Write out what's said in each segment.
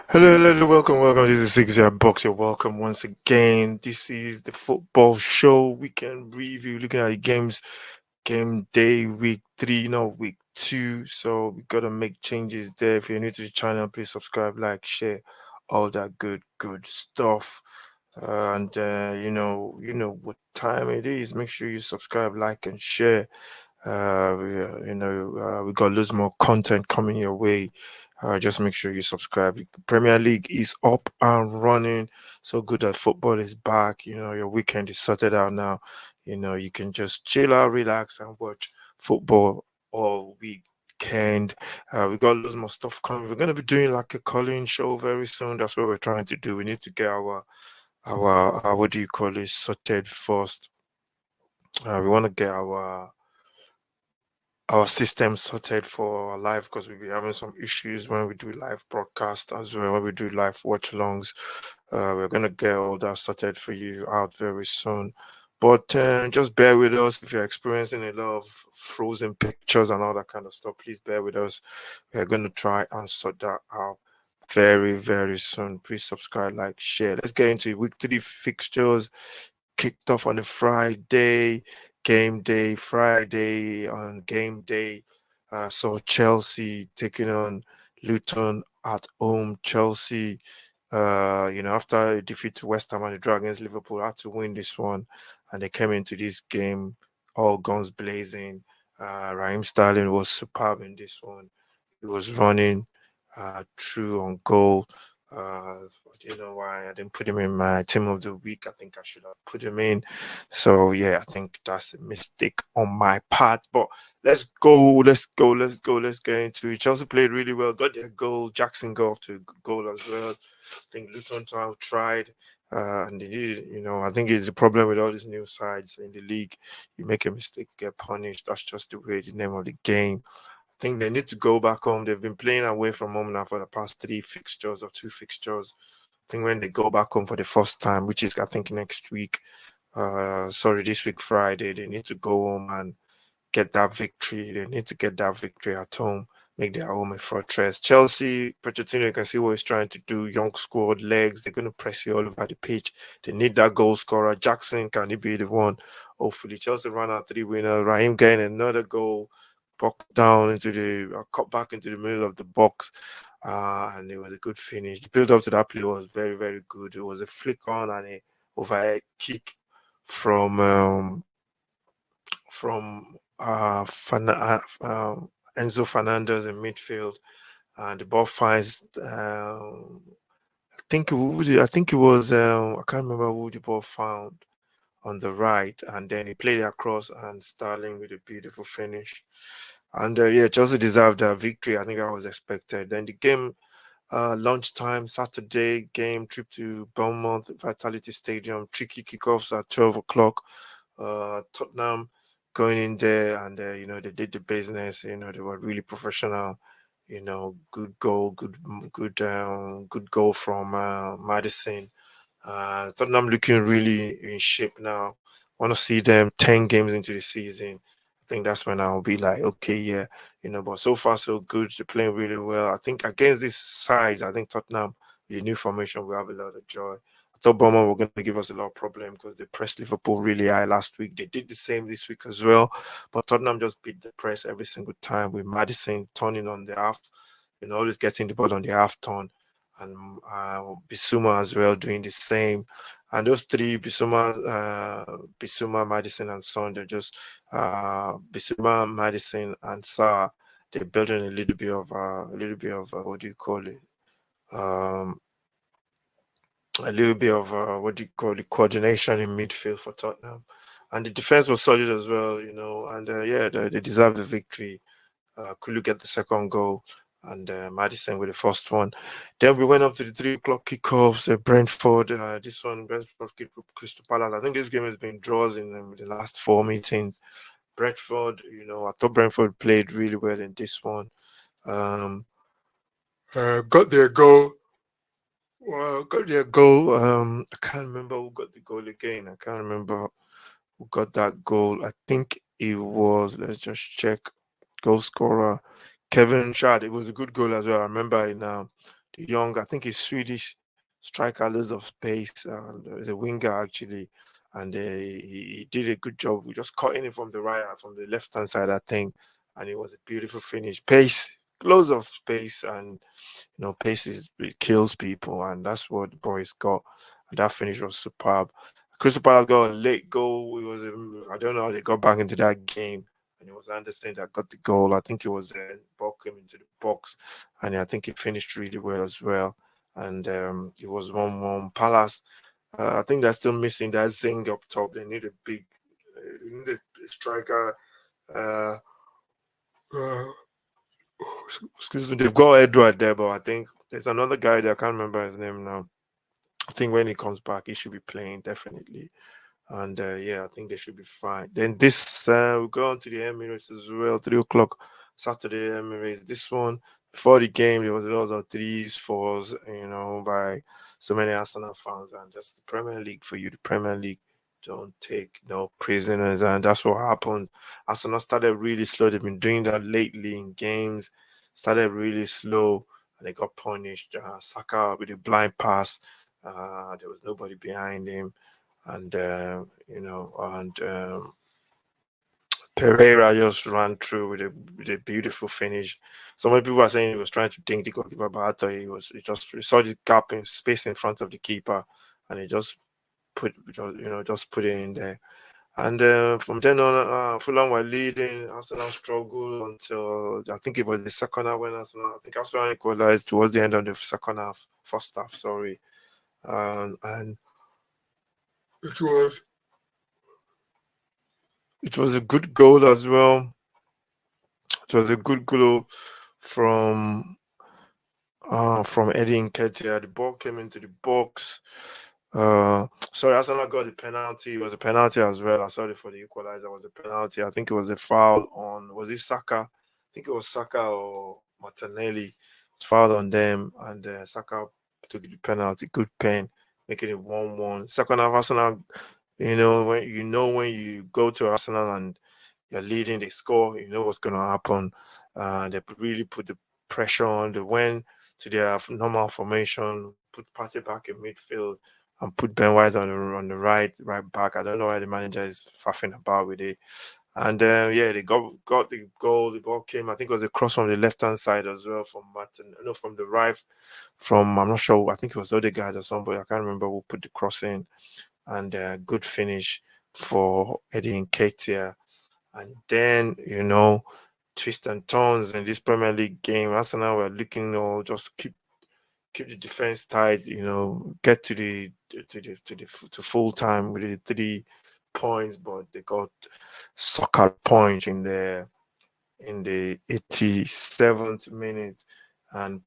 Hello, welcome. This is Six Year Box. You're welcome once again. This is the football show weekend review, looking at the games, game day, week three, not week two. So we gotta make changes there. If you're new to the channel, please subscribe, like, share, all that good stuff. And you know what time it is. Make sure you subscribe, like, and share. We got loads more content coming your way. Just make sure you subscribe. The Premier League is up and running. So good that football is back. Your weekend is sorted out now. You can just chill out, relax, and watch football all weekend. We got loads more stuff coming. We're gonna be doing like a calling show very soon. That's what we're trying to do. We need to get our what do you call it sorted first. We want to get our system sorted for our live because we'll be having some issues when we do live broadcast as well, when we do live watch alongs. We're gonna get all that sorted for you out very soon. But just bear with us if you're experiencing a lot of frozen pictures and all that kind of stuff. Please bear with us. We're gonna try and sort that out very soon. Please subscribe, like, share. Let's get into week three fixtures kicked off on a Friday, game day, Friday on game day. Saw Chelsea taking on Luton at home. Chelsea, after a defeat to West Ham and the draw against Liverpool, had to win this one, and they came into this game all guns blazing. Raheem Sterling was superb in this one. He was running through on goal. Do you know why I didn't put him in my team of the week? I think I should have put him in. So yeah, I think that's a mistake on my part. But let's get into it. Chelsea played really well, got their goal. Jackson got off to a good goal as well. I think Luton Town tried. And they did, I think it's the problem with all these new sides in the league. You make a mistake, you get punished. That's just the name of the game. Think they need to go back home. They've been playing away from home now for the past three fixtures or two fixtures. I think when they go back home for the first time, which is I think next week, this week Friday, they need to go home and get that victory. They need to get that victory at home, make their home a fortress. Chelsea, Pochettino, you can see what he's trying to do. Young squad, legs, they're going to press you all over the pitch. They need that goal scorer. Jackson, can he be the one? Hopefully, Chelsea run out three winners. Raheem getting another goal, buck down into cut back into the middle of the box. And it was a good finish. The build up to that play was very good. It was a flick on and a overhead kick from from Enzo Fernandez in midfield, and the ball finds. I think it was. I can't remember who the ball found on the right, and then he played it across, and Sterling with a beautiful finish. And yeah, Chelsea deserved a victory. I think that was expected. Then the game, lunchtime Saturday game, trip to Bournemouth Vitality Stadium. Tricky kickoffs at 12 o'clock. Tottenham going in there, and they did the business. They were really professional. Good goal, good goal from Madison. Tottenham looking really in shape now. Want to see them 10 games into the season. I think that's when I'll be like, okay, yeah, But so far so good. They're playing really well. I think against these sides, I think Tottenham with the new formation will have a lot of joy. I thought Bournemouth were going to give us a lot of problem because they pressed Liverpool really high last week. They did the same this week as well, but Tottenham just beat the press every single time with Madison turning on the half, always getting the ball on the half turn, and Bissouma as well doing the same. And those three, Bissouma, Madison, and Son, they're just Bissouma, Madison, and Sa. They're building what do you call it? Um, a little bit of what do you call it, coordination in midfield for Tottenham, and the defense was solid as well, And yeah, they deserve the victory. Kulu get the second goal, and Madison with the first one. Then we went up to the 3 o'clock kickoffs. Brentford, this one, Brentford Crystal Palace. I think this game has been draws in the last four meetings. Brentford, I thought Brentford played really well in this one. Um, got their goal. Well, got their goal. I can't remember who got the goal again. I can't remember who got that goal. I think it was. Let's just check. Goal scorer Kevin Shad. It was a good goal as well. I remember it now. the young, I think he's Swedish striker, loads of pace. He's a winger actually, and he did a good job. We just cutting it from the right, from the left hand side, I think, and it was a beautiful finish. Pace, loads of space, and pace it kills people, and that's what the boys got. And that finish was superb. Crystal Palace got a late goal. It was I don't know how they got back into that game, and it was Anderson that got the goal. I think it was ball came into the box, and I think he finished really well as well. And it was 1-1 Palace. I think they're still missing that zing up top. They need a big, they need a striker. Uh, uh, Excuse me, they've got Edward there, but I think there's another guy that I can't remember his name now. I think when he comes back, he should be playing definitely. And yeah, I think they should be fine. Then this we go on to the Emirates as well. 3 o'clock Saturday Emirates. This one before the game, there was a lot of threes, fours, by so many Arsenal fans, and just the Premier League for you. The Premier League don't take no prisoners, and that's what happened. Arsenal started really slow. They've been doing that lately in games. Started really slow, and they got punished. Saka with a blind pass. There was nobody behind him, and Pereira just ran through with a beautiful finish. So many people are saying he was trying to dink the goalkeeper, but I thought he saw this gap in space in front of the keeper, and he just put it in there. And from then on, Fulham were leading. Arsenal struggled until I think it was the second half when Arsenal equalized towards the end of the first half. Sorry, and it was it was a good goal as well. It was a good goal from Eddie Nketiah. The ball came into the box. Sorry, Arsenal got the penalty. It was a penalty as well. I sorry for the equalizer. It was a penalty. I think it was a foul on, was it Saka? I think it was Saka or Martinelli. It's fouled on them, and Saka took the penalty. Good pen, making it 1-1. Second half, Arsenal. When you go to Arsenal and you're leading the score, you know what's going to happen. They really put the pressure on. They went to their normal formation, put Partey back in midfield, and put Ben White on the right back. I don't know why the manager is faffing about with it. And yeah, they got the goal. The ball came. I think it was a cross from the left hand side as well from Martin. No, from the right. I'm not sure. I think it was Odegaard or somebody. I can't remember who put the cross in. And good finish for Eddie Nketiah. And then, twist and turns in this Premier League game. Arsenal were looking, just keep the defense tight, get to full time with the 3 points, but they got sucker punch in the 87th minute, and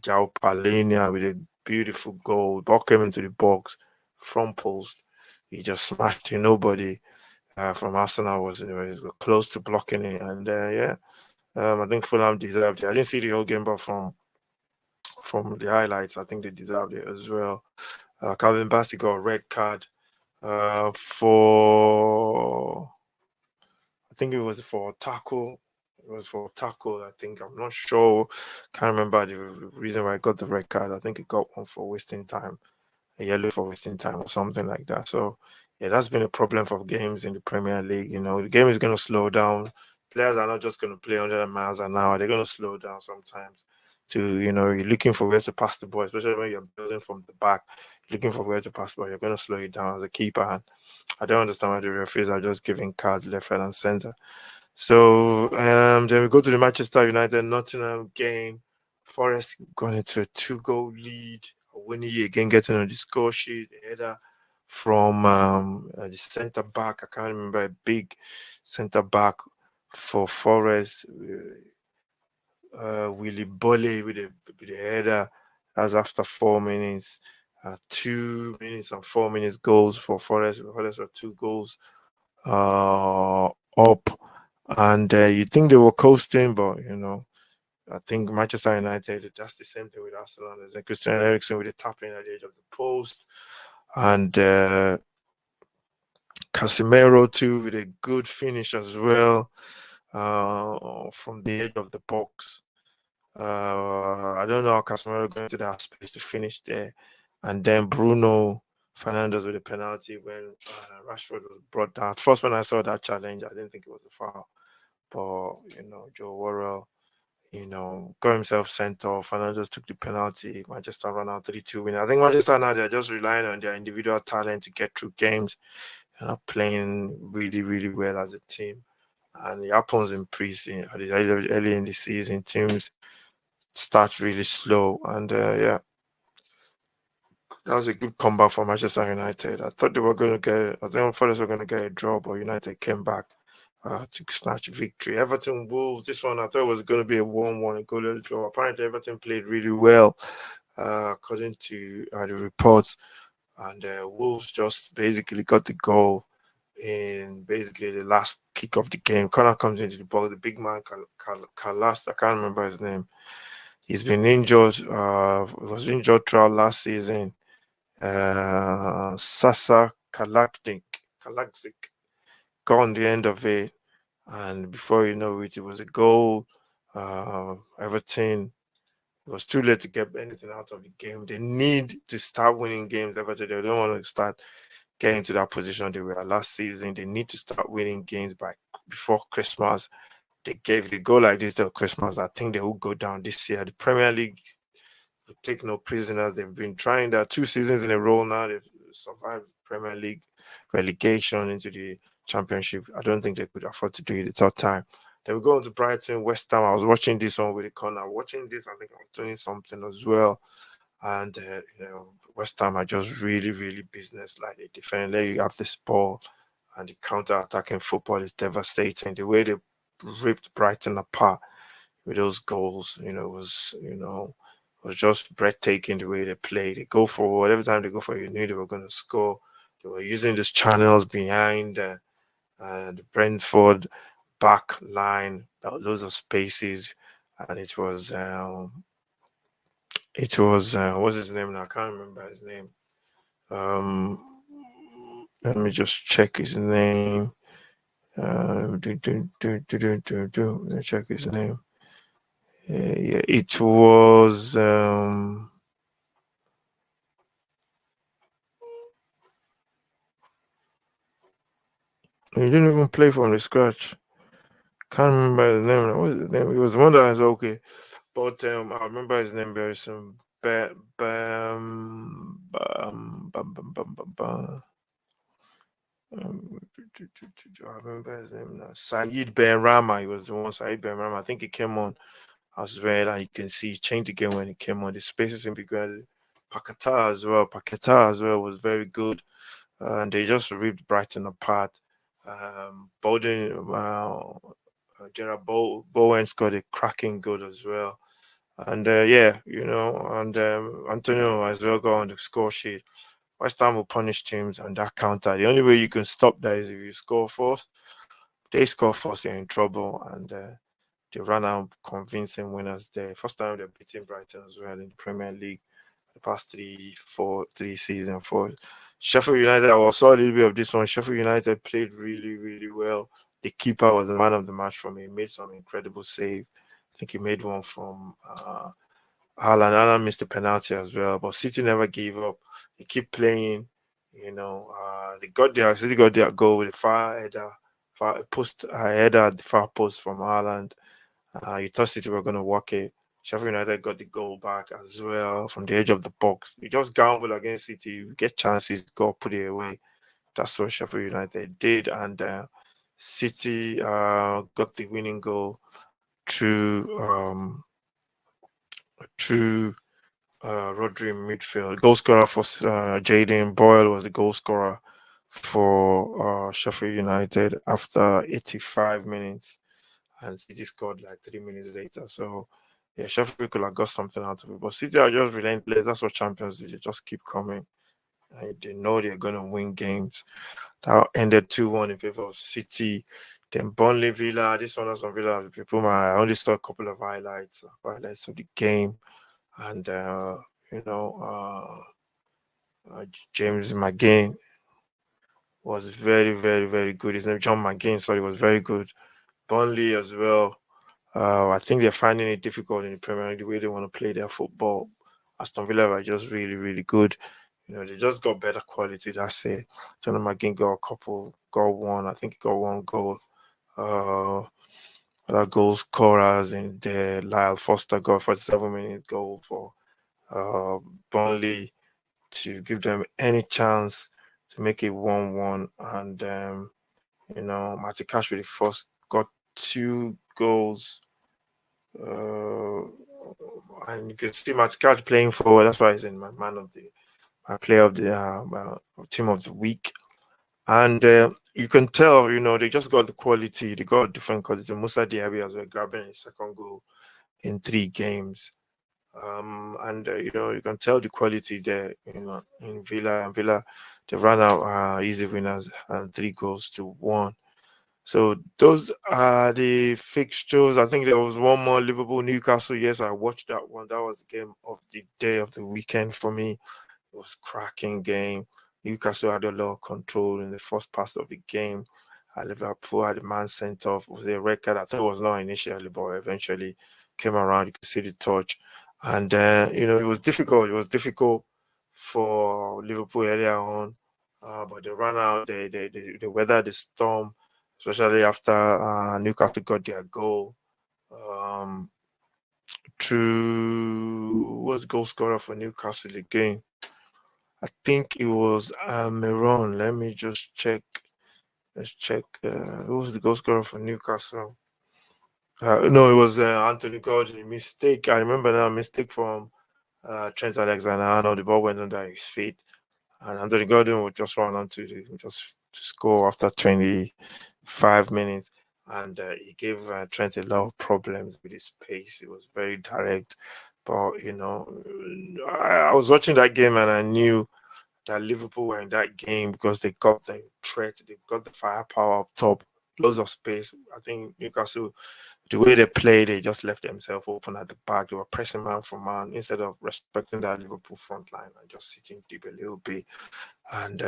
Jao Palhinha with a beautiful goal. Ball came into the box, front post. He just smashed it. Nobody from Arsenal was close to blocking it, and yeah, I think Fulham deserved it. I didn't see the whole game, but from the highlights, I think they deserved it as well. Calvin Bassey got a red card for, I think it was for tackle. It was for tackle, I think. I'm not sure. Can't remember the reason why I got the red card. I think it got one for wasting time, a yellow for wasting time or something like that. So yeah, that's been a problem for games in the Premier League. The game is going to slow down. Players are not just going to play 100 miles an hour. They're going to slow down sometimes. You're looking for where to pass the ball, especially when you're building from the back, looking for where to pass the ball. You're going to slow it down as a keeper. And I don't understand why the referees are just giving cards left, right, and center. So then we go to the Manchester United Nottingham game. Forest going into a 2-goal lead. Winnie again getting on the score sheet. Header from the centre back. I can't remember, a big centre back for Forest. Willie Bolly with a header. That's after 4 minutes. 2 minutes and 4 minutes goals for Forest. Forest were 2 goals up. And you think they were coasting, but I think Manchester United, that's the same thing with Arsenal. There's a Christian Eriksen with a tapping at the edge of the post. And Casemiro too with a good finish as well from the edge of the box. I don't know how Casemiro going to that space to finish there, and then Bruno Fernandes with a penalty when Rashford was brought down. First, when I saw that challenge, I didn't think it was a foul, but Joe Worrell, got himself sent off. Fernandes took the penalty. Manchester ran out 3-2 win. I think Manchester now they're just relying on their individual talent to get through games. They're not playing really, really well as a team. And it happens in pre-season, early in the season. Teams start really slow. And yeah, that was a good comeback for Manchester United. I thought they were going to get, I think Forest were going to get a draw, but United came back to snatch victory. Everton Wolves, this one I thought was going to be a 1-1, a goalless draw. Apparently, Everton played really well, according to the reports. And Wolves just basically got the goal in basically the last kick of the game. Connor comes into the ball. The big man, Kalas, I can't remember his name. He's been injured. Was injured throughout last season. Sasa Kalakzik got on the end of it, and before you know it, it was a goal. Everton. It was too late to get anything out of the game. They need to start winning games. Everton. They don't want to start getting to that position they were last season. They need to start winning games by before Christmas. They gave the goal like this till Christmas. I think they will go down this year. The Premier League will take no prisoners. They've been trying that 2 seasons in a row now. They've survived Premier League relegation into the Championship. I don't think they could afford to do it the third time. They were going to Brighton, West Ham. I was watching this one with the corner. Watching this, I think I was doing something as well. And West Ham are just really, really business like they defend. There you have this ball, and the counter-attacking football is devastating. The way they ripped Brighton apart with those goals, was just breathtaking the way they played. They go forward every time they go for it, you knew they were going to score. They were using these channels behind the Brentford back line, loads of spaces, and it was what's his name now? I can't remember his name. Um, Let me just check his name. Let me check his name. Yeah, it was. He didn't even play from the scratch. Can't remember his name. What was his name? It was one that was okay, but I remember his name very soon. I remember his name now. Saeed Ben Rama. He was the one. Saeed Ben Rama. I think he came on as well, and you can see he changed the game when he came on. The spaces in between. Paketa as well was very good, and they just ripped Brighton apart. Bowden, Gerard Bowen scored a cracking goal as well. And yeah, and Antonio as well got on the score sheet. West Ham will punish teams on that counter. The only way you can stop that is if you score first. They score first, you're in trouble. And they ran out convincing winners there. First time they're beating Brighton as well in the Premier League the past 3 seasons. For Sheffield United, I saw a little bit of this one. Sheffield United played really, really well. The keeper was the man of the match for me. He made some incredible save. I think he made one from Haaland. Haaland missed the penalty as well, but City never gave up. They keep playing. City got their goal with a far post header at the far post from Haaland. You thought City were going to walk it. Sheffield United got the goal back as well from the edge of the box. You just gamble against City, you get chances, go put it away. That's what Sheffield United did, and City got the winning goal through through Rodri in midfield. Goal scorer for Jaden Boyle was the goal scorer for Sheffield United after 85 minutes, and City scored like 3 minutes later. So, yeah, Sheffield could have got something out of it. But City are just relentless. That's what champions do. They just keep coming. And they know they're going to win games. That ended 2-1 in favor of City. Then Burnley Villa. This one was on Villa. People, I only saw a couple of highlights of the game. And, James McGinn was very, very, very good. His name John McGinn, sorry, was very good. Burnley as well. I think they're finding it difficult in the Premier League the way they want to play their football. Aston Villa are just really, really good. They just got better quality. That's it. Jonathan McGinn got a couple, got one. I think he got one goal. Uh, other goal scorers in there. Lyle Foster got 47-minute goal for uh Burnley to give them any chance to make it 1-1. And Martin Cash with the first got two goals. Uh, and you can see Martin Cash playing forward. That's why he's in my player of the team of the week. And you can tell, they just got the quality. They got different quality. Musa Diaby as well, grabbing his second goal in 3 games. And you can tell the quality there, in Villa. And Villa, they ran out easy winners and 3-1. So those are the fixtures. I think there was one more, Liverpool Newcastle. Yes, I watched that one. That was the game of the day of the weekend for me. It was cracking game. Newcastle had a lot of control in the first part of the game. Liverpool had the man sent off. It was a red card. I thought it was not initially, but eventually came around. You could see the touch. And it was difficult. It was difficult for Liverpool earlier on. But they ran out, they weathered the storm, especially after Newcastle got their goal. Who was goal scorer for Newcastle again? I think it was Miron. Let me just check. Let's check. Who was the goal scorer for Newcastle? No, it was Anthony Gordon. Mistake. I remember that mistake from Trent Alexander-Arnold. The ball went under his feet, and Anthony Gordon would just run onto just to score after 25 minutes. And he gave Trent a lot of problems with his pace. It was very direct. But, I was watching that game and I knew that Liverpool were in that game because they got the threat, they got the firepower up top, loads of space. I think Newcastle, the way they played, they just left themselves open at the back. They were pressing man for man instead of respecting that Liverpool front line and just sitting deep a little bit. And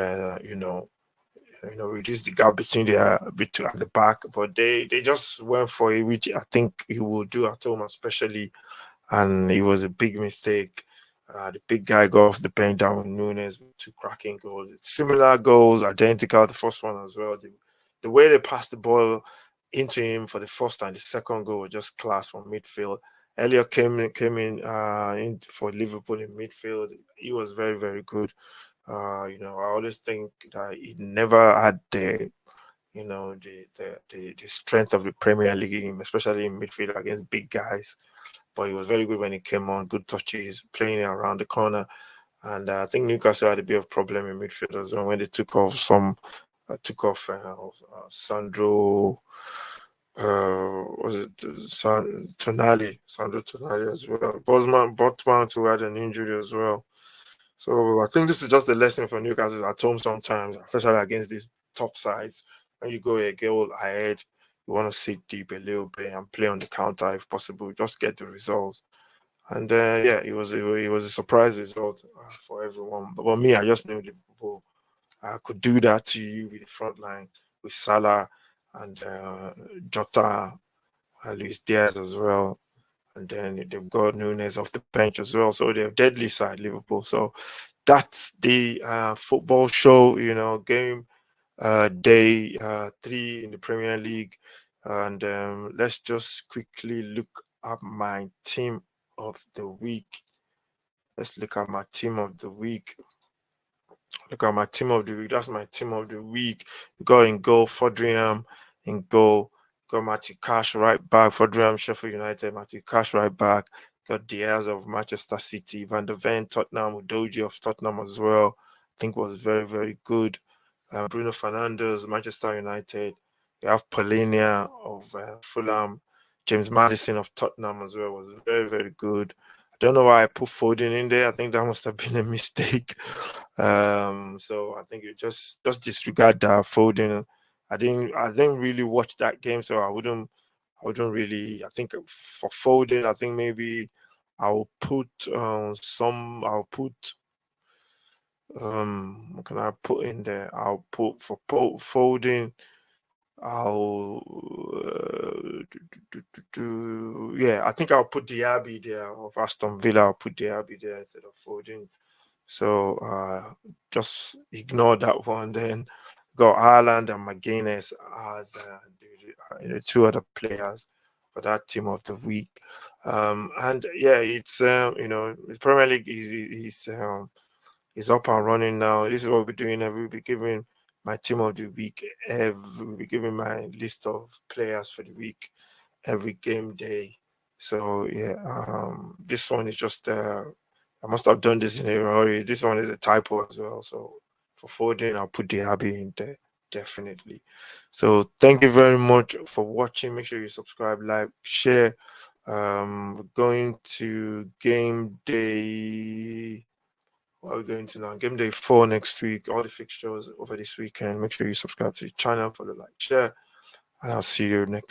reduce the gap between at the back. But they just went for it, which I think he will do at home, especially. And it was a big mistake. The big guy got off the bench, Darwin Nunes, with 2 cracking goals. Similar goals, identical. The first one as well. The way they passed the ball into him for the first and the second goal was just class from midfield. Elliot came in for Liverpool in midfield. He was very, very good. I always think that he never had the strength of the Premier League, especially in midfield against big guys. But he was very good when he came on. Good touches, playing around the corner, and I think Newcastle had a bit of problem in midfield as well when they Sandro. Was it Sandro Tonali as well? Botman who had an injury as well. So I think this is just a lesson for Newcastle at home sometimes, especially against these top sides. When you go a goal ahead, you want to sit deep a little bit and play on the counter if possible. Just get the results. And yeah, it was a surprise result for everyone. But me, I just knew Liverpool could do that to you with the front line with Salah and Jota and Luis Diaz as well. And then they've got Nunes off the bench as well. So they're deadly side, Liverpool. So that's the football show, game day 3 in the Premier League. And let's just quickly look at my team of the week. Let's look at my team of the week. Look at my team of the week. That's my team of the week. We got in goal, Fodringham in goal. Got Matthew Cash right back. Fodringham, Sheffield United. Matthew Cash right back. Got Diaz of Manchester City. Van der Ven, Tottenham. Udoji of Tottenham as well. I think was very, very good. Bruno Fernandes, Manchester United. We have Polinia of Fulham. James Madison of Tottenham as well was very, very good. I don't know why I put Foden in there. I think that must have been a mistake. So I think you just disregard that Foden. I didn't really watch that game, so I wouldn't really. I think for Foden, I think maybe I'll put I'll put what can I put in there? I'll put for Foden. I'll yeah, I think I'll put Diaby there of Aston Villa. I'll put Diaby there instead of Foden. So just ignore that one. Then got Haaland and McGuinness as two other players for that team of the week. And yeah, it's the Premier League is up and running now. This is what we're doing. We'll be giving my team of the week. We'll be giving my list of players for the week every game day. So yeah, this one is just I must have done this in a hurry. This one is a typo as well. So for Foden, I'll put the Abbey in there definitely. So thank you very much for watching. Make sure you subscribe, like, share. We're going to game day. What are we going to now? Game day 4 next week. All the fixtures over this weekend. Make sure you subscribe to the channel, follow, like, share, and I'll see you next.